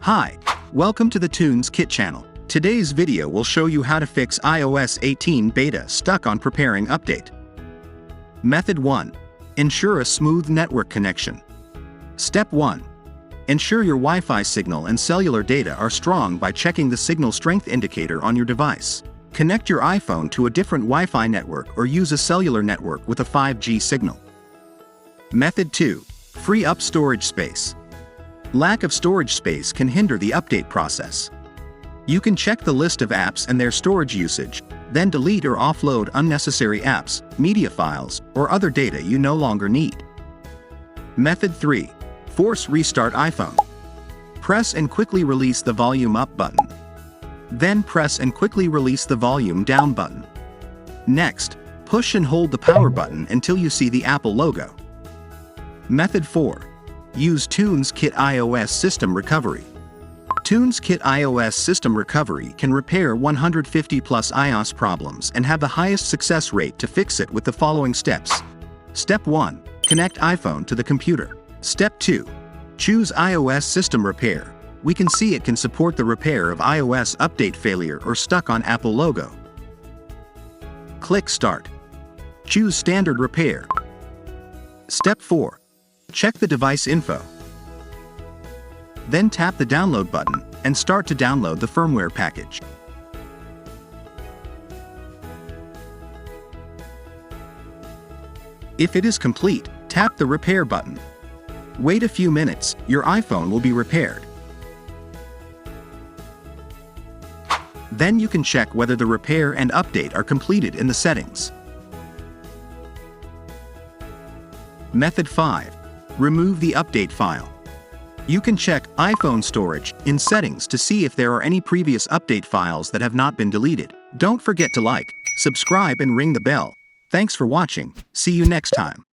Hi, welcome to the TunesKit Channel. Today's video will show you how to fix iOS 18 beta stuck on preparing update. Method 1. Ensure a smooth network connection. Step 1. Ensure your Wi-Fi signal and cellular data are strong by checking the signal strength indicator on your device. Connect your iPhone to a different Wi-Fi network or use a cellular network with a 5G signal. Method 2. Free up storage space. Lack of storage space can hinder the update process. You can check the list of apps and their storage usage, then delete or offload unnecessary apps, media files, or other data you no longer need. Method 3. Force restart iPhone. Press and quickly release the volume up button. Then press and quickly release the volume down button. Next, push and hold the power button until you see the Apple logo. Method 4. Use TunesKit iOS System Recovery. TunesKit iOS System Recovery can repair 150 plus iOS problems and have the highest success rate to fix it with the following steps. Step 1. Connect iPhone to the computer. Step 2. Choose iOS System Repair. We can see it can support the repair of iOS update failure or stuck on Apple logo. Click Start. Choose Standard Repair. Step 4. Check the device info. Then tap the download button and start to download the firmware package. If it is complete, tap the repair button. Wait a few minutes, your iPhone will be repaired. Then you can check whether the repair and update are completed in the settings. Method 5. Remove the update file. You can check iPhone storage in settings to see if there are any previous update files that have not been deleted. Don't forget to like, subscribe and ring the bell. Thanks for watching. See you next time.